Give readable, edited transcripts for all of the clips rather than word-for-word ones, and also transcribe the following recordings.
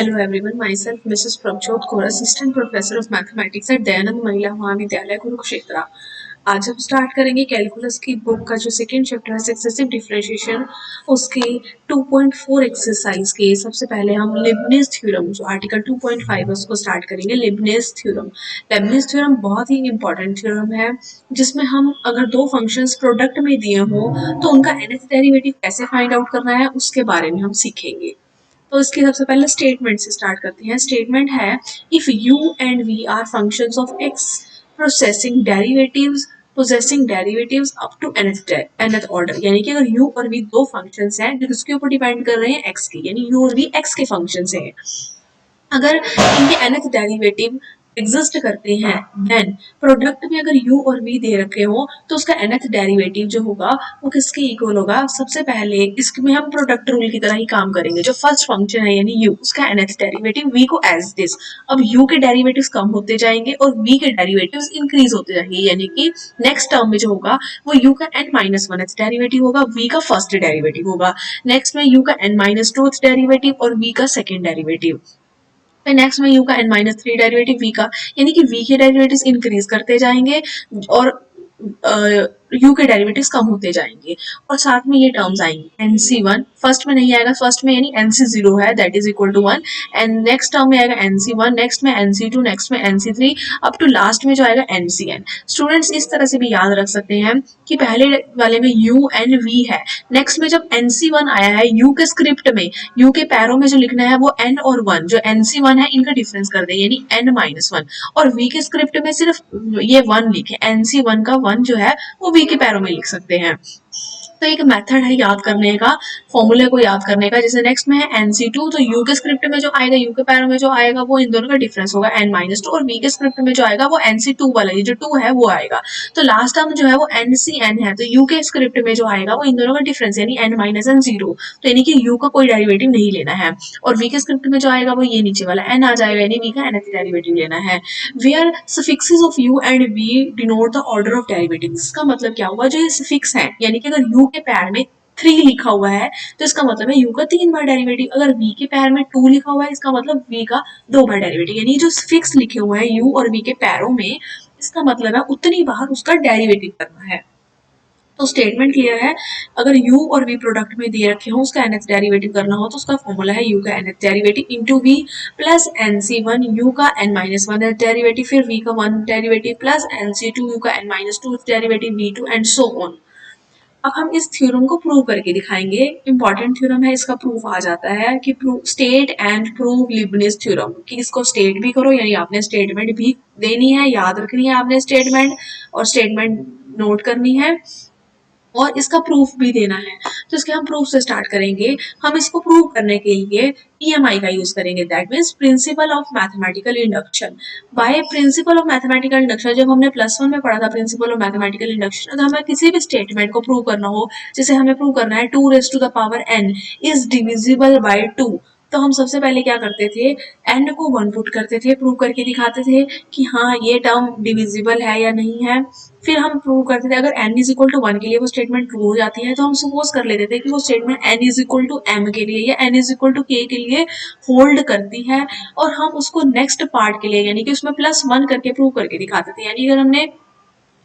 Hello everyone, myself Mrs. Prabjot Kaur, Assistant Professor of Mathematics at Dayanand महिला महाविद्यालय कुरुक्षेत्र। आज हम स्टार्ट करेंगे कैलकुलस की बुक का जो सेकंड चैप्टर है सक्सेसिव डिफरेंशिएशन, उसके 2.4 एक्सरसाइज के सबसे पहले हम लिबनिज थ्योरम जो आर्टिकल 2.5 है उसको स्टार्ट करेंगे। लिबनिज थ्योरम बहुत ही इंपॉर्टेंट थ्योरम है जिसमें हम अगर दो फंक्शंस प्रोडक्ट में दिए हों तो उनका nth डेरिवेटिव कैसे फाइंड आउट करना है उसके बारे में हम सीखेंगे। तो इसकी सबसे पहले स्टेटमेंट से स्टार्ट करते हैं। स्टेटमेंट है if u and v are functions of x possessing derivatives up to nth order, यानी कि अगर u और v दो फंक्शंस हैं जो किसके ऊपर डिपेंड कर रहे हैं x की, यानी u और v x के फंक्शंस हैं। अगर इनके nth डेरिवेटिव एग्जिस्ट करते हैं देन प्रोडक्ट में अगर u और v दे रखे हो तो उसका nth डेरिवेटिव जो होगा वो किसके इक्वल होगा। सबसे पहले इसमें हम प्रोडक्ट रूल की तरह ही काम करेंगे। जो फर्स्ट फंक्शन है यानी u, उसका nth डेरिवेटिव v को एज दिस। अब u के डेरिवेटिव्स कम होते जाएंगे और v के डेरिवेटिव्स इंक्रीज होते जाएंगे, यानी कि नेक्स्ट टर्म में जो होगा वो u का n-1th डेरिवेटिव होगा, v का फर्स्ट डेरिवेटिव होगा। नेक्स्ट में u का n-2th डेरिवेटिव और v का सेकेंड डेरिवेटिव। फिर नेक्स्ट में u का n-3 डेरिवेटिव v का, यानी कि v के डेरिवेटिव्स इंक्रीज करते जाएंगे और u के डेरिवेटिव्स कम होते जाएंगे और साथ में ये टर्म्स आएंगे nc1 फर्स्ट में नहीं आएगा, फर्स्ट में यानी nc0 है that is equal to 1 and next term में आएगा nc1, नेक्स्ट में nc2, नेक्स्ट में nc3 अप टू लास्ट में जो आएगा ncn। स्टूडेंट्स इस तरह से भी याद रख सकते हैं कि पहले वाले में u एंड v है, नेक्स्ट में जब nc1 आया है u के स्क्रिप्ट में u के पैरों में जो लिखना है वो n और 1, जो nc1 है इनका डिफरेंस कर दे यानी n-1 और v के स्क्रिप्ट में सिर्फ ये 1 लिखे, nc1 का 1 जो है वो v के पैरों में लिख सकते हैं। तो एक मेथड है याद करने का, फॉर्मूले को याद करने का। जैसे नेक्स्ट में है nc2, तो u के स्क्रिप्ट में जो आएगा u के पैरों में जो आएगा वो इन दोनों का डिफरेंस होगा n-2 और v के स्क्रिप्ट में जो आएगा वो nc2 वाला, ये जो 2 है वो आएगा। तो लास्ट टर्म जो है वो ncn है, तो u के स्क्रिप्ट में जो आएगा वो इन दोनों का डिफरेंस यानी n-0, तो यानी कि u का कोई डेरिवेटिव नहीं लेना है। और v के स्क्रिप्ट में जो आएगा वो ये नीचे वाला n आ जाएगा, यानी v का nth डेरिवेटिव लेना है। Where suffixes of u and v denote the order of derivative. इसका मतलब क्या हुआ, जो ये सफिक्स है यानी कि अगर u के पैर में 3 लिखा हुआ है तो इसका मतलब है u का 3 बार डेरिवेटिव, अगर v के पैर में 2 लिखा हुआ है इसका मतलब v का 2 बार डेरिवेटिव, यानी जो फिक्स लिखे हुए हैं u और v के पैरों में इसका मतलब है उतनी बार उसका डेरिवेटिव करना है। तो स्टेटमेंट क्लियर है, अगर u और v प्रोडक्ट में दे रखे हो उसका nth डेरिवेटिव करना हो तो उसका फॉर्मूला है u का nth derivative into v plus nc1 u का n-1 डेरिवेटिव, फिर v का 1 डेरिवेटिव प्लस nc2 u का n-2 derivative v2 and so on. अब हम इस थ्योरम को प्रूव करके दिखाएंगे। इंपॉर्टेंट थ्योरम है, इसका प्रूफ आ जाता है कि state and prove Leibniz theorem, कि इसको स्टेट भी करो यानी आपने स्टेटमेंट भी देनी है, याद रखनी है आपने स्टेटमेंट और स्टेटमेंट नोट करनी है और इसका प्रूफ भी देना है। तो इसके हम प्रूफ से स्टार्ट करेंगे। हम इसको प्रूव करने के लिए पीएमआई का यूज करेंगे, that means principle of mathematical induction. By principle of mathematical induction, जब हमने +1 में पढ़ा था प्रिंसिपल ऑफ मैथमेटिकल इंडक्शन, तो हमें किसी भी स्टेटमेंट को प्रूव करना हो, जैसे हमें प्रूव करना है 2n इज डिविजिबल बाय 2, तो हम सबसे पहले क्या करते थे, n को 1 पुट करते थे, प्रूव करके दिखाते थे कि हाँ ये टर्म डिविजिबल है या नहीं है। फिर हम प्रूव करते थे अगर n इज इक्वल टू 1 के लिए वो स्टेटमेंट ट्रू हो जाती है तो हम सपोज कर लेते थे कि वो statement n is equal to m के लिए या n is equal to k के लिए होल्ड करती है, और हम उसको नेक्स्ट पार्ट के लिए यानी कि उसमें +1 करके प्रूव करके दिखाते थे। यानी अगर हमने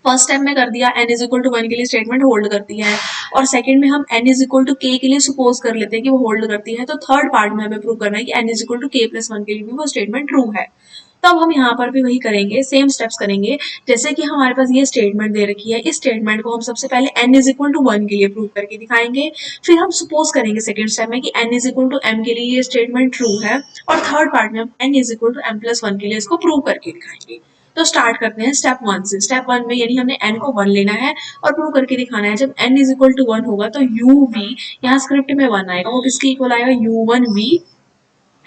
फर्स्ट स्टेप में कर दिया n इज इक्वल टू 1 के लिए स्टेटमेंट होल्ड करती है और सेकंड में हम n is equal to k के लिए सपोज कर लेते हैं कि वो होल्ड करती है, तो थर्ड पार्ट में हमें प्रूव करना है कि n is equal to k+1 के लिए भी वो स्टेटमेंट ट्रू है। तब हम यहाँ पर भी वही करेंगे, सेम स्टेप्स करेंगे। जैसे कि हमारे पास ये स्टेटमेंट दे रखी है, इस स्टेटमेंट को हम सबसे पहले n इज इक्वल टू 1 के लिए प्रूव करके दिखाएंगे। फिर हम सपोज करेंगे सेकंड स्टेप में कि n is equal to m के लिए ये स्टेटमेंट ट्रू है और थर्ड पार्ट में हम n is equal to m+1 के लिए इसको प्रूव करके दिखाएंगे। तो स्टार्ट करते हैं स्टेप 1 से। स्टेप 1 में यानी हमने n को 1 लेना है और प्रूव करके दिखाना है जब n इज इक्वल टू 1 होगा तो uv, यहाँ स्क्रिप्ट में 1 आएगा, वो किसके इक्वल आएगा, u1v।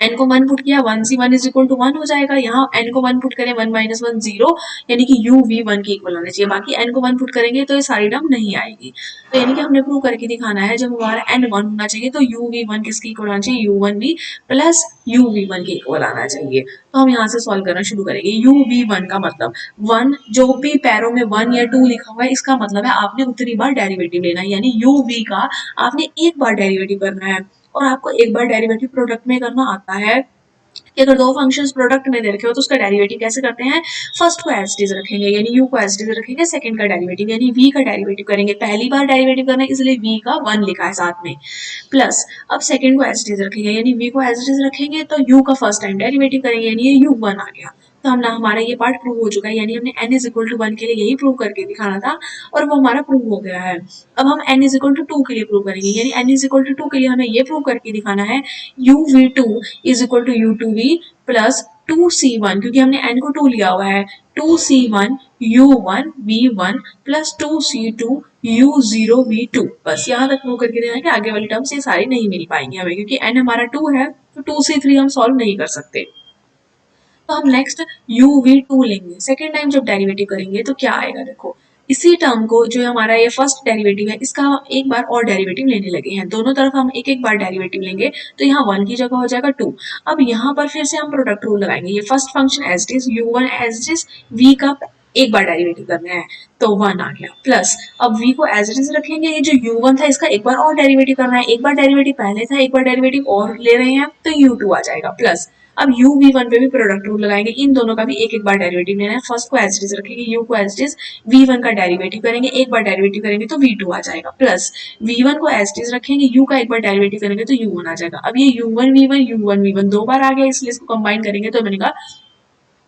n को 1 पुट किया 1c1 इज इक्वल टू 1 हो जाएगा, यहाँ n को 1 पुट करें 1-1 0, यानी कि u v 1 के इक्वल होना चाहिए। बाकी n को 1 पुट करेंगे तो ये सारी टर्म नहीं आएगी। तो यानी कि हमने प्रूव करके दिखाना है जब हमारा n 1 होना चाहिए तो u v 1 किसके इक्वल आना चाहिए, u1 v plus u v 1 के इक्वल आना चाहिए। तो हम यहाँ से सॉल्व करना शुरू करेंगे। u v 1 का मतलब 1, जो भी पैरों में 1 या 2 लिखा हुआ है इसका मतलब है आपने उतनी बार डेरिवेटिव लेना है, यानी u v का आपने एक बार डेरिवेटिव करना है और आपको एक बार डेरिवेटिव प्रोडक्ट में करना आता है कि अगर दो फंक्शंस प्रोडक्ट में दे रखे हो तो उसका डेरिवेटिव कैसे करते हैं, फर्स्ट को एज इट इज रखेंगे यानी यू को एज इट इज रखेंगे, सेकंड का डेरिवेटिव यानी वी का डेरिवेटिव करेंगे, पहली बार डेरिवेटिव करना है इसलिए वी का 1 लिखा है साथ में, प्लस अब सेकंड को एज इट इज रखेंगे यानी वी को एज इट इज रखेंगे तो यू का फर्स्ट टाइम डेरिवेटिव करेंगे यानी ये यू 1 आ गया। तो हम ना हमारा ये पार्ट प्रूव हो चुका है यानी हमने n इज इक्वल टू 1 के लिए यही प्रूव करके दिखाना था और वो हमारा प्रूव हो गया है। अब हम n इज इक्वल टू 2 के लिए प्रूव करेंगे यानी n इज इक्वल टू 2 के लिए हमें ये प्रूव करके दिखाना है uv2 is equal to u2v plus 2c1 क्योंकि हमने n को 2 लिया हुआ है 2c1 u1 v1 plus 2c2 u0 v2। बस यहाँ तक प्रूव करके देना है कि आगे वाली टर्म्स ये सारी नहीं मिल पाएंगे हमें क्योंकि n हमारा 2 है तो 2c3 हम सॉल्व नहीं कर सकते। तो हम नेक्स्ट uv2 लेंगे, सेकेंड टाइम जब डेरिवेटिव करेंगे तो क्या आएगा देखो, इसी टर्म को जो हमारा ये फर्स्ट डेरिवेटिव है इसका हम एक बार और डेरिवेटिव लेने लगे हैं, दोनों तरफ हम एक एक बार डेरिवेटिव लेंगे तो यहाँ 1 की जगह हो जाएगा 2। अब यहाँ पर फिर से हम प्रोडक्ट रूल लगाएंगे, ये first function as it is u1 as it is v का एक बार डेरिवेटिव करना है तो 1 आ गया, प्लस अब v को एज इट इज रखेंगे, ये जो u1 था इसका एक बार और डेरिवेटिव करना है, एक बार डेरिवेटिव पहले था एक बार डेरिवेटिव और ले रहे हैं तो u2 आ जाएगा, प्लस अब u v1 पे भी प्रोडक्ट रूल लगाएंगे, इन दोनों का भी एक एक बार डेरिवेटिव लेना है, फर्स्ट को एज इट इज रखेंगे u को एज इट इज v1 का डेरिवेटिव करेंगे, एक बार डेरिवेटिव करेंगे तो v2 आ जाएगा, प्लस v1 को एज इट इज रखेंगे u का एक बार डेरिवेटिव करेंगे तो u1 आ जाएगा। अब ये u1 v1 दो बार आ गया इसलिए इसको कंबाइन करेंगे तो बनेगा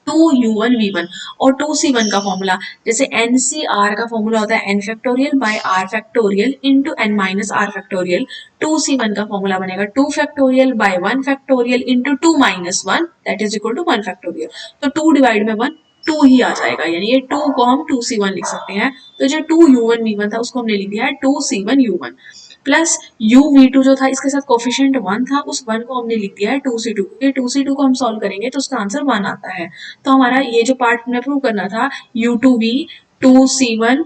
2u1 v1 और 2c1 का फॉर्मूला जैसे NCR का फॉर्मूला होता है n factorial by r factorial into n minus r factorial, 2c1 का फॉर्मूला बनेगा 2 factorial by 1 factorial into 2 minus 1 that is equal to 1 factorial. तो 2 डिवाइड में 1 2 ही आ जाएगा यानी ये 2 को हम 2c1 लिख सकते हैं, तो जो 2u1 v1 था उसको हमने लिख दिया है 2c1 u1 प्लस uv2 जो था इसके साथ कोफिशिएंट 1 था उस 1 को हमने लिख दिया है 2c2, ये 2c2 को हम सॉल्व करेंगे तो उसका आंसर 1 आता है। तो हमारा ये जो पार्ट हमने प्रूव करना था u2v 2c1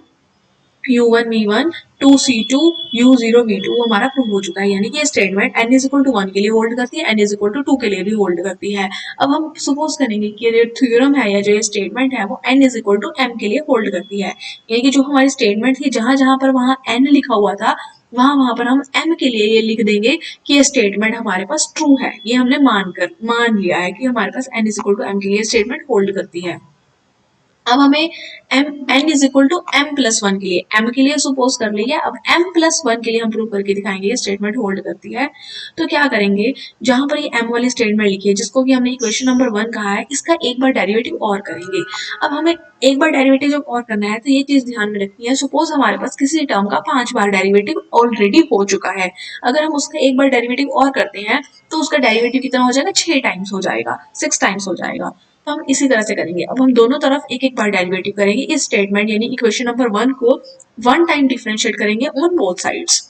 u1 v1 2c2 u0 v2 वो हमारा प्रूव हो चुका है यानी कि ये statement n is equal to 1 के लिए होल्ड करती है, n इज इक्वल टू 2 के लिए भी होल्ड करती है। अब हम सपोज करेंगे कि ये थ्योरम है या जो ये स्टेटमेंट है वो n is equal to m के लिए होल्ड करती है, यानी कि जो हमारी स्टेटमेंट थी जहां जहां पर वहां n लिखा हुआ था वहां वहां पर हम m के लिए ये लिख देंगे कि ये स्टेटमेंट हमारे पास ट्रू है, ये हमने मान लिया है कि हमारे पास n is equal to m के लिए स्टेटमेंट होल्ड करती है। अब हमें n is equal to m प्लस 1 के लिए m के लिए सपोज कर लिया, अब m प्लस 1 के लिए हम प्रूव करके दिखाएंगे ये स्टेटमेंट होल्ड करती है। तो क्या करेंगे, जहां पर ये m वाली स्टेटमेंट लिखी है जिसको कि हमने इक्वेशन नंबर 1 कहा है इसका एक बार डेरिवेटिव और करेंगे। अब हमें एक बार डेरिवेटिव जब और करना है तो ये चीज ध्यान में रखनी है, सपोज हमारे पास किसी टर्म का 5 बार डेरिवेटिव ऑलरेडी हो चुका है, अगर हम उसका एक बार डेरिवेटिव और करते हैं तो उसका डेरिवेटिव कितना हो जाएगा 6 टाइम्स हो जाएगा, 6 टाइम्स हो जाएगा। तो हम इसी तरह से करेंगे, अब हम दोनों तरफ एक एक बार डेरिवेटिव करेंगे, इस स्टेटमेंट यानी इक्वेशन नंबर 1 को 1 टाइम डिफरेंशिएट करेंगे on both sides.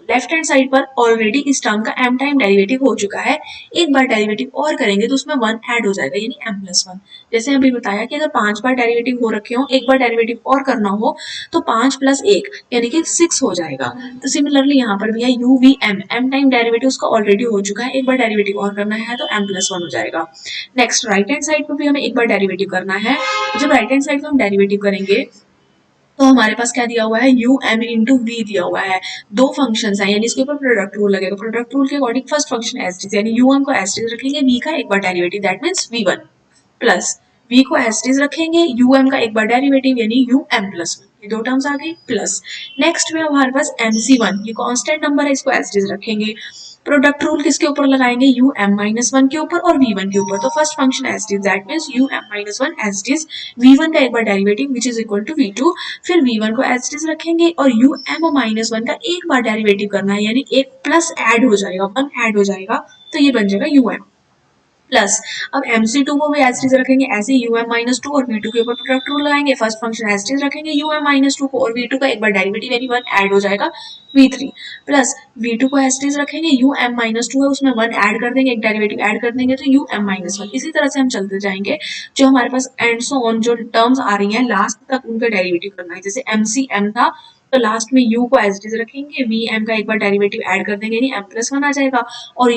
Left hand side पर ऑलरेडी इस टर्म का m टाइम डेरिवेटिव हो चुका है, एक बार डेरिवेटिव और करेंगे तो उसमें 1 ऐड हो जाएगा यानी m प्लस 1। जैसे अभी बताया कि अगर 5 बार डेरिवेटिव हो रखे हो एक बार डेरिवेटिव और करना हो तो 5 प्लस 1 यानी कि 6 हो जाएगा। तो सिमिलरली यहाँ पर भी है uvm m टाइम डेरिवेटिव उसका ऑलरेडी हो चुका है, एक बार डेरिवेटिव और करना है तो m प्लस 1 हो जाएगा। नेक्स्ट राइट हैंड साइड पर भी हमें एक बार डेरिवेटिव करना है, जब राइट हैंड साइड पर हम डेरिवेटिव करेंगे तो हमारे पास क्या दिया हुआ है u m इंटू v दिया हुआ है, दो फंक्शंस हैं यानी इसके ऊपर प्रोडक्ट रूल लगेगा, प्रोडक्ट रूल के according first function as it is यानी u1 को एज इट इज रखेंगे, v का एक बार derivative that means v1 plus v को एज इट इज रखेंगे um का एक बार डेरिवेटिव यानी um प्लस 1, ये दो टर्म्स आ गई। प्लस नेक्स्ट में हमारे पास mc1 ये कांस्टेंट नंबर है इसको एज इट इज रखेंगे, प्रोडक्ट रूल किसके ऊपर लगाएंगे um माइनस 1 के ऊपर और v1 के ऊपर, तो first function as it is that means um minus 1 as it is v1 का एक बार derivative which is equal to v2, फिर v1 को एज इट इज रखेंगे और um माइनस 1 का एक बार डेरिवेटिव करना है यानी एक प्लस ऐड हो जाएगा 1 ऐड हो जाएगा तो ये बन जाएगा um प्लस अब mc2 को भी एज इट इज रखेंगे ऐसे um माइनस 2 और v2 के ऊपर प्रोडक्ट रूल लगाएंगे, first function as it is रखेंगे um माइनस 2 को और v2 का एक बार डेरिवेटिव यानी 1 ऐड हो जाएगा v3 प्लस v2 को एज इट इज रखेंगे um माइनस 2 है उसमें 1 ऐड कर देंगे, एक डेरिवेटिव ऐड कर देंगे तो um माइनस 1, इसी तरह से हम चलते जाएंगे जो हमारे पास एंड सो ऑन जो टर्म्स आ रही हैं लास्ट तक उनका डेरिवेटिव करना है। जैसे mcm था तो लास्ट में u को एज इट इज रखेंगे, vm का एक बार डेरिवेटिव ऐड कर देंगे यानी m प्लस 1 आ जाएगा और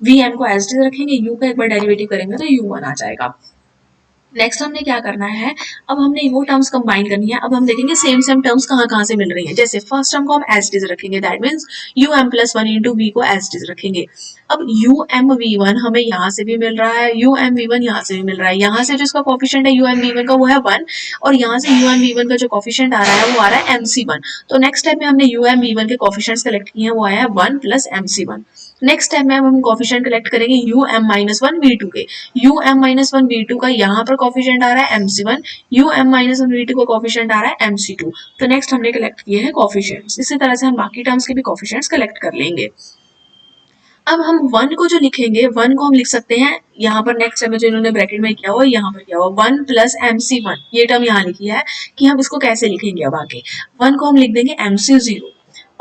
vm को एज इट इज रखेंगे, u का एक बार डेरिवेटिव करेंगे तो u1 आ जाएगा। नेक्स्ट हमने क्या करना है, अब हमने वो टर्म्स कंबाइन करनी है। अब हम देखेंगे सेम सेम टर्म्स कहाँ कहाँ से मिल रही हैं। जैसे फर्स्ट टर्म को हम एज इट इज रखेंगे, that means u m plus one into v को एज इट इज रखेंगे। अब यू एम वी वन हमें यहाँ से भी मिल रहा है, यू एम वी वन यहाँ से भी मिल रहा है। यहाँ से जो इसका कॉफिशिएंट है यू एम वी वन का वो है वन, और यहाँ से यू एम वी वन का जो कॉफिशिएंट आ रहा है वो आ रहा है एम सी वन। तो नेक्स्ट टाइम में हमने यू एम वी वन के कॉफिशिएंट्स कलेक्ट किए हैं, वो आया है वन प्लस एम सी वन। नेक्स्ट टाइम में हम कॉफिशिएंट कलेक्ट करेंगे u m minus one v two के। U m minus one v two का यहाँ पर कॉफिशिएंट आ रहा है एम सी one, u m minus one v two का कॉफिशिएंट आ रहा है एम सी टू। तो नेक्स्ट हमने कलेक्ट किए हैं कॉफिशिएंट्स। इसी तरह से हम बाकी टर्म्स के भी कॉफिशिएंट्स कलेक्ट कर लेंगे। अब हम वन को जो लिखेंगे, वन को हम लिख सकते हैं यहाँ पर नेक्स्ट टाइम जो इन्होंने ब्रैकेट में किया हुआ, यहाँ पर किया हुआ वन प्लस एम सी वन, ये टर्म यहाँ लिखी है कि हम इसको कैसे लिखेंगे। अब आगे वन को हम लिख देंगे एम सी जीरो,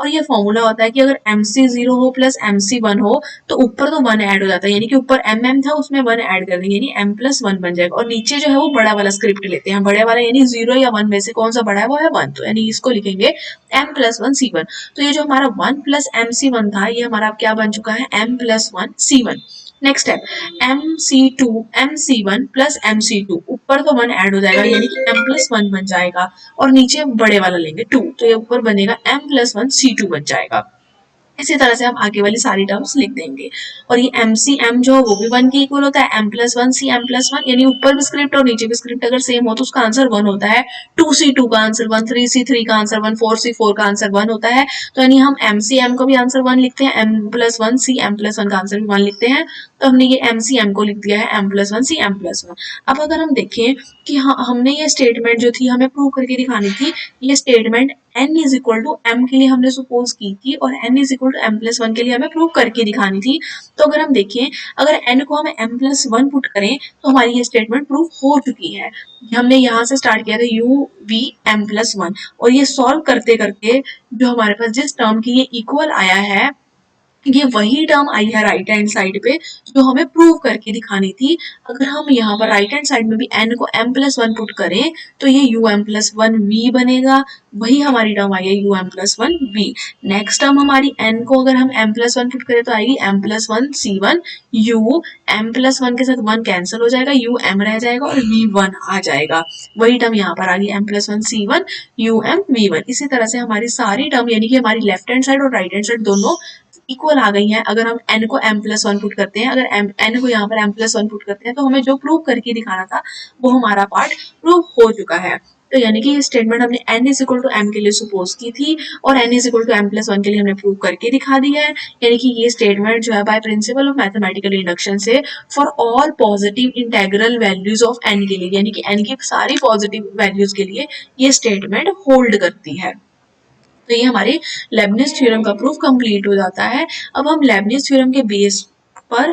और ये फॉर्मूला होता है कि अगर एम सी जीरो हो प्लस एम सी वन हो तो ऊपर तो वन ऐड हो जाता है, यानी कि ऊपर एम एम था उसमें वन ऐड कर देंगे, यानी एम प्लस वन बन जाएगा। और नीचे जो है वो बड़ा वाला स्क्रिप्ट लेते हैं, बड़े वाला यानी जीरो या वन में से कौन सा बड़ा है वो है वन, तो यानी इसको लिखेंगे m plus one C one. तो ये जो हमारा वन प्लस एम सी वन था ये हमारा अब क्या बन चुका है, m plus one C one. Next है एम सी टू एम सी one plus m C two, ऊपर तो वन ऐड हो जाएगा यानी कि एम प्लस वन बन जाएगा, और नीचे बड़े वाला लेंगे टू, तो ये ऊपर बनेगा m plus one C two बन जाएगा। इसी तरह से हम आगे वाली सारी टर्म्स लिख देंगे। और ये एम सी एम जो है वो भी वन के इक्वल होता है, m plus one C m plus one, यानी ऊपर भी स्क्रिप्ट और नीचे भी स्क्रिप्ट अगर सेम हो तो उसका आंसर वन होता है। टू सी टू का answer one, three C three का answer one, four C four का आंसर वन होता है। तो यानी हम एम सी एम को भी आंसर वन लिखते हैं, m plus one C m plus one का आंसर भी वन लिखते हैं। तो हमने ये एम सी एम को लिख दिया है m plus one C m plus one. अब अगर हम देखें कि हाँ हमने ये स्टेटमेंट जो थी हमें प्रूव करके दिखानी थी, ये statement n is equal to m के लिए हमने सपोज की थी, और n is equal to m plus one के लिए हमें प्रूव करके दिखानी थी। तो अगर हम देखें अगर n को हम m प्लस वन पुट करें तो हमारी ये स्टेटमेंट प्रूव हो चुकी है। हमने यहाँ से स्टार्ट किया था u v m plus one, और ये सॉल्व करते करते जो हमारे पास जिस टर्म की ये इक्वल आया है ये वही टर्म आई है राइट हैंड साइड पे जो हमें प्रूव करके दिखानी थी। अगर हम यहाँ पर राइट हैंड साइड में भी n को m प्लस वन पुट करें तो ये u m plus one v बनेगा, वही हमारी टर्म आई है u m plus one v। Next term हमारी n को अगर हम m प्लस वन पुट करें तो आएगी m plus one c one, u m plus one के साथ वन कैंसिल हो जाएगा, u m रह जाएगा और v वन आ जाएगा, वही टर्म यहाँ पर आ गई m plus one c one u m v one. इसी तरह से हमारी सारी टर्म यानी कि हमारी लेफ्ट हैंड साइड और राइट हैंड साइड दोनों इक्वल आ गई हैं। अगर हम n को m प्लस वन पुट करते हैं, अगर n को यहाँ पर m प्लस वन पुट करते हैं तो हमें जो प्रूव करके दिखाना था वो हमारा पार्ट प्रूव हो चुका है। तो यानी कि ये स्टेटमेंट हमने n is equal to m के लिए सपोज की थी और n is equal to m plus one के लिए हमने प्रूव करके दिखा दी है। यानी कि ये स्टेटमेंट जो है by principle of mathematical induction से for all positive integral values of n के लिए, यानी कि n की सारी पॉजिटिव वैल्यूज के लिए ये स्टेटमेंट होल्ड करती है। तो ये हमारे लेबनिज थ्योरम का प्रूफ कंप्लीट हो जाता है। अब हम लेबनिज थ्योरम के बेस पर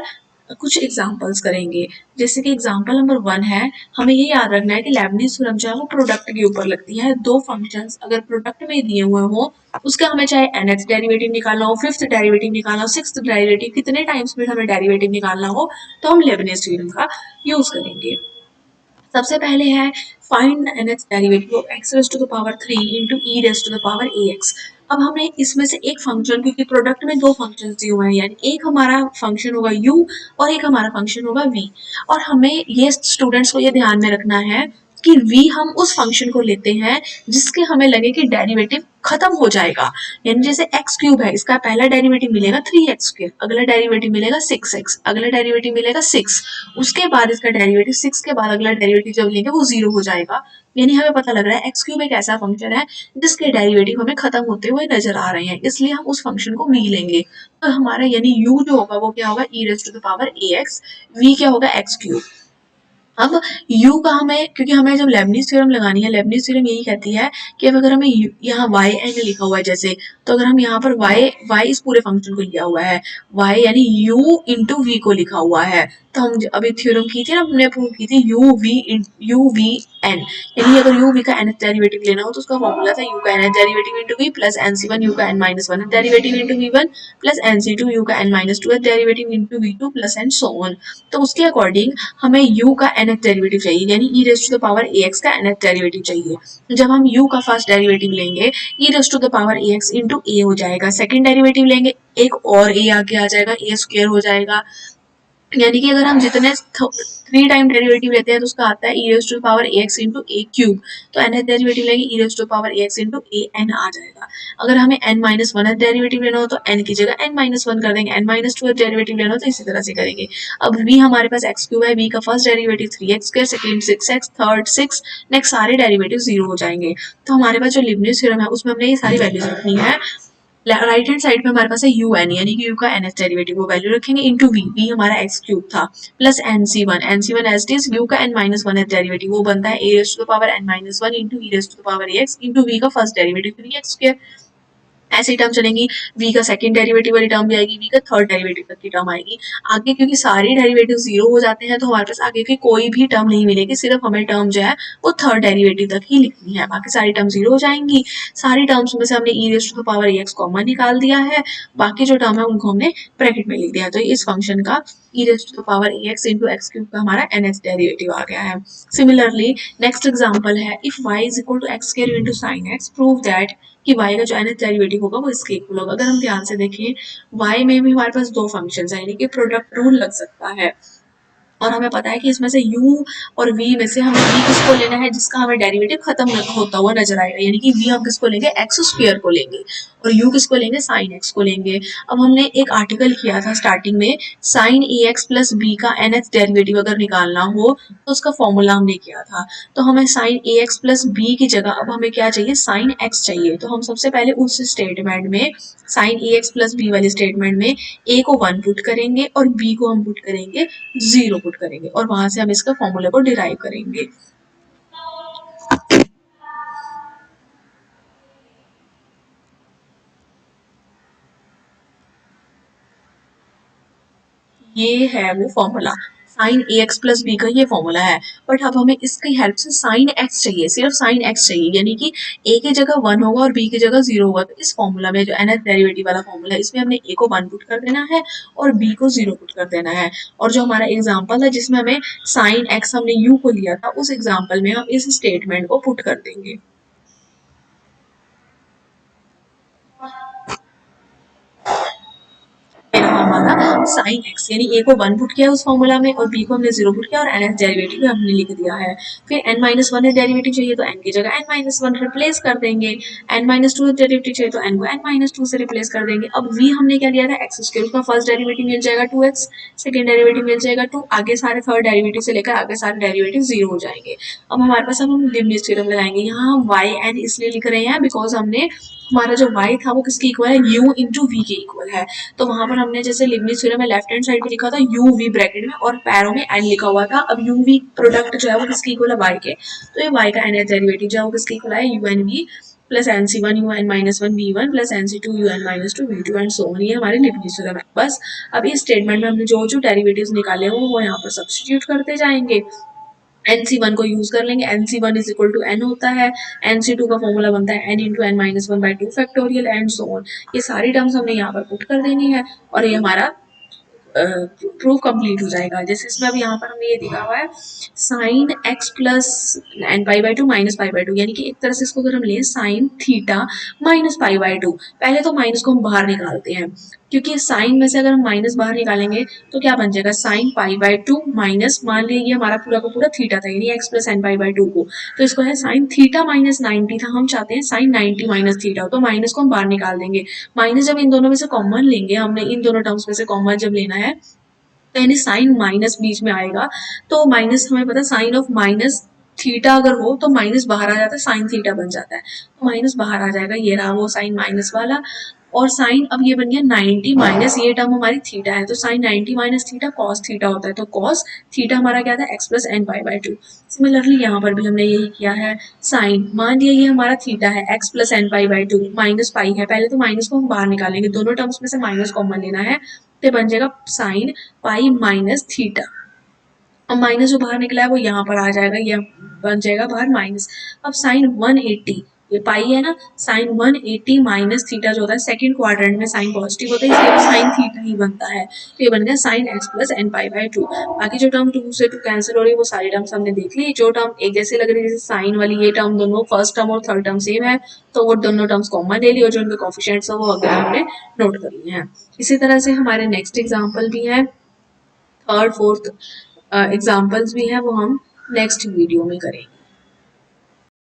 कुछ एग्जांपल्स करेंगे। जैसे कि एग्जांपल नंबर वन है, हमें ये याद रखना है कि लेबनिज थ्योरम जो है वो प्रोडक्ट के ऊपर लगती है। दो फंक्शंस अगर प्रोडक्ट में दिए हुए हो उसका हमें चाहे nth डेरिवेटिव निकालना हो, फिफ्थ डेरिवेटिव निकालना हो, सिक्स्थ डेरिवेटिव, कितने टाइम्स में हमें डेरिवेटिव निकालना हो तो हम लेबनिज थ्योरम का यूज करेंगे। सबसे पहले है find the nth derivative of x raise to the power 3 into e raise to the power ax। अब हमें इसमें से एक फंक्शन, क्योंकि प्रोडक्ट में दो फंक्शन दिए हुए हैं, यानी एक हमारा फंक्शन होगा u और एक हमारा फंक्शन होगा v, और हमें ये स्टूडेंट्स को ये ध्यान में रखना है कि v हम उस फंक्शन को लेते हैं जिसके हमें लगे कि डेरिवेटिव खत्म हो जाएगा। यानी जैसे x क्यूब है, इसका पहला डेरिवेटिव मिलेगा 3x स्क्वायर, अगला डेरिवेटिव मिलेगा 6x, अगला डेरिवेटिव मिलेगा 6, उसके बाद इसका डेरिवेटिव 6 के बाद अगला डेरिवेटिव जब लेंगे वो 0 हो जाएगा। यानी हमें पता लग रहा है x क्यूब एक ऐसा फंक्शन है जिसके डेरिवेटिव हमें खत्म होते हुए नजर आ रहे हैं, इसलिए हम उस फंक्शन को v लेंगे। तो हमारा यानी u जो होगा वो क्या होगा, e raise to the power ax, v क्या होगा x क्यूब। अब u का हमें, क्योंकि हमें जब लेबनिज थ्योरम लगानी है, लेबनिज थ्योरम यही कहती है कि अब अगर हमें यहाँ y n लिखा हुआ है जैसे, तो अगर हम यहाँ पर y इस पूरे फंक्शन को लिया हुआ है, y यानी u इंटू v को लिखा हुआ है, तो हम अभी थ्योरम की थी ना, हमने प्रूव की थी u v n, यानी अगर u v का nth डेरिवेटिव लेना हो तो उसका फॉर्मूला था u का nth derivative into v plus nc1 u का n minus one derivative into v1 plus nc2 u का n minus two derivative into v2 plus and so on. तो उसके अकॉर्डिंग हमें u का nth डेरिवेटिव चाहिए, यानी e raise to the power ax का nth derivative चाहिए। जब हम u का फर्स्ट डेरिवेटिव लेंगे e raise to the power ax into a हो जाएगा, सेकेंड डेरिवेटिव लेंगे एक और a आगे आ जाएगा, a स्क्वायर हो जाएगा, यानी कि अगर हम जितने 3 टाइम डेरिवेटिव लेते हैं तो उसका आता है e raise to power ax into a cube, तो nth डेरिवेटिव लेंगे e raise to power ax into a n आ जाएगा। अगर हमें n माइनस वन डेरिवेटिव लेना हो तो n की जगह n माइनस वन कर देंगे, n माइनस टू डेरिवेटिव लेना हो तो इसी तरह से करेंगे। अब v हमारे पास एक्स क्यूब है, v का first derivative 3x square, second 6x, third 6, next सारे डेरिवेटिव 0 हो जाएंगे। तो हमारे पास जो लीबनिज़ थ्योरम है उसमें हमने ये सारी वैल्यूज रखनी है। राइट हैंड साइड पे हमारे पास है यू एन, यानी कि यू का एन एस डेरिवेटिव वो वैल्यू रखेंगे इंटू वी, वी हमारा एक्स क्यूब था, plus n C one as it is, u का n minus one s derivative वो बनता है a raise to the power n minus one into e raise to the power x into v का first derivative 3x square. ऐसी term चलेंगी, v का second derivative वाली term भी आएगी, v का थर्ड डेरिवेटिव तक की टर्म आएगी। आगे क्योंकि सारी डेरिवेटिव 0 हो जाते हैं तो हमारे पास आगे की कोई भी टर्म नहीं मिलेगी, सिर्फ हमें टर्म जो है वो थर्ड डेरिवेटिव तक ही लिखनी है, बाकी सारी टर्म 0 हो जाएंगी। सारी टर्म्स में से हमने e raise to the power x common निकाल दिया है, बाकी जो टर्म है उनको हमने ब्रैकेट में लिख दिया। तो इस फंक्शन का e raise to the power x into x cube का हमारा nth डेरिवेटिव आ गया है। सिमिलरली नेक्स्ट एग्जाम्पल है, if y is equal to x square into sine x, prove that कि y का जो nth डेरिवेटिव होगा वो इसके इक्वल होगा। अगर हम ध्यान से देखें y में भी हमारे पास दो फंक्शंस हैं, यानी कि प्रोडक्ट रूल लग सकता है, और हमें पता है कि इसमें से u और v में से हमें v किसको लेना है जिसका हमें डेरिवेटिव खत्म होता हुआ नजर आएगा, यानी कि v हम किसको लेंगे, एक्स स्क्वायर को लेंगे, और u किसको लेंगे, साइन एक्स को लेंगे। अब हमने एक आर्टिकल किया था स्टार्टिंग में, साइन ए एक्स प्लस बी का nth डेरिवेटिव अगर निकालना हो तो उसका फॉर्मूला हमने किया था। तो हमें साइन ए एक्स प्लस बी की जगह अब हमें क्या चाहिए, साइन एक्स चाहिए। तो हम सबसे पहले उस स्टेटमेंट में साइन ए एक्स प्लस बी वाले स्टेटमेंट में ए को 1 पुट करेंगे और बी को हम पुट करेंगे 0 पुट करेंगे, और वहां से हम इसका फॉर्मूला को डिराइव करेंगे। ये है वो फॉर्मूला, साइन ए एक्स प्लस बी का ये फॉर्मूला है। बट अब हमें इसकी हेल्प से साइन एक्स चाहिए, सिर्फ साइन एक्स चाहिए, यानी कि ए की जगह 1 होगा और बी की जगह 0 होगा। तो इस फॉर्मूला में जो nth डेरिवेटिव वाला फॉर्मूला है इसमें हमने ए को 1 पुट कर देना है और बी को 0 पुट कर देना है। और जो हमारा एग्जाम्पल है जिसमें हमें साइन एक्स हमने यू को लिया था, उस एग्जाम्पल में हम इस स्टेटमेंट को पुट कर देंगे। ये रहा हमारा साइन एक्स, यानी ए को 1 पुट किया उस फॉर्मूला में और बी को हमने 0 पुट किया और एन डेरिवेटिव हमने लिख दिया है। फिर n माइनस वन डेरिवेटिव चाहिए तो n की जगह n माइनस वन रिप्लेस कर देंगे, n माइनस टू डेरिवेटिव चाहिए तो n को n माइनस टू से रिप्लेस कर देंगे। अब v हमने क्या लिया था, एक्स स्क्वायर, उसका फर्स्ट डेरिवेटिव मिल जाएगा 2x, सेकेंड डेरिवेटिव मिल जाएगा 2, आगे सारे थर्ड डेरिवेटिव से लेकर आगे सारे डेरिवेटिव 0 हो जाएंगे। अब हमारे पास अब हम लीबनिज़ थ्योरम लगाएंगे। यहाँ हम y n इसलिए लिख रहे हैं बिकॉज हमने हमारा जो y था वो किसके इक्वल है, u इंटू वी के इक्वल है। तो वहां पर हमने जैसे लीबनिज़ थ्योरम में लेफ्ट हैंड साइड पे लिखा था u v ब्रैकेट में और पैरों में n लिखा हुआ था। अब u v प्रोडक्ट जो है वो किसके इक्वल है, y के, तो ये y का n डेरिवेटिव जो है वो किसके इक्वल है, u n v प्लस n C one u n minus one b one plus n C two u n minus two b two and so on. ये हमारे लीबनिज़ थ्योरम है। बस अब इस स्टेटमेंट में हमने जो जो डेरिवेटिव्स निकाले हैं वो यहाँ पर सब्स्टिट्यूट करते जाएंगे। एन सी वन को यूज कर लेंगे, n C one is equal to n होता है, एन सी टू का फॉर्मूला बनता है n into n minus one by two factorial and so on. ये सारी टर्म्स हमने यहाँ पर पुट कर देनी है और ये हमारा प्रूफ कंप्लीट हो जाएगा। जैसे इसमें अब यहाँ पर हमने ये दिखा हुआ है sine x plus n pi by two minus pi by two, यानी कि एक तरह से इसको अगर हम लें sine theta minus pi by two, पहले तो माइनस को हम बाहर निकालते हैं क्योंकि साइन में से अगर हम माइनस बाहर निकालेंगे तो क्या बन जाएगा, sine pi by two minus, मान लीजिए हमारा पूरा का पूरा थीटा था यानी x plus n pi by two को, तो इसको है साइन थीटा माइनस 90 था, हम चाहते हैं साइन 90 माइनस थीटा, तो माइनस को हम बाहर निकाल देंगे। माइनस जब इन दोनों में से कॉमन लेंगे, हमने इन दोनों टर्म्स में से कॉमन जब लेना है तो यानी साइन माइनस बीच में आएगा, तो माइनस हमें पता है साइन ऑफ माइनस थीटा अगर हो तो माइनस बाहर आ जाता है, साइन थीटा बन जाता है, तो माइनस बाहर आ जाएगा, ये रहा वो साइन माइनस वाला। और साइन अब ये बन गया 90 माइनस ये टर्म हमारी थीटा है, तो sine 90 minus theta cos theta होता है, तो कॉस थीटा हमारा क्या था, x plus n pi by two. Similarly यहाँ पर भी हमने यही किया है, साइन मान लिया ये हमारा थीटा है x plus n pi by two, minus pi है, पहले तो माइनस को हम बाहर निकालेंगे, दोनों टर्म्स में से माइनस कॉमन लेना है, तो बन जाएगा साइन पाई माइनस थीटा। अब माइनस जो बाहर निकला है वो यहाँ पर आ जाएगा, ये बन जाएगा बाहर माइनस। अब साइन 180, ये पाई है ना, साइन 180 माइनस थीटा जो होता है सेकंड क्वाड्रेंट में साइन पॉजिटिव होता है इसलिए साइन थीटा ही बनता है, तो ये बन गया sine x plus n pi by two. बाकी जो टर्म 2 से 2 कैंसिल हो रही है वो सारी टर्म्स हमने देख ली, जो टर्म एक जैसे लग रही है जैसे साइन वाली ये टर्म दोनों फर्स्ट टर्म और थर्ड टर्म सेम है तो वो दोनों टर्म्स कॉमन ले ली और जो उनके कोफिशिएंट्स है वो अगर हमने नोट कर लिए हैं। इसी तरह से हमारे नेक्स्ट एग्जाम्पल भी है थर्ड फोर्थ एग्जाम्पल्स भी हैं वो हम नेक्स्ट वीडियो में करेंगे।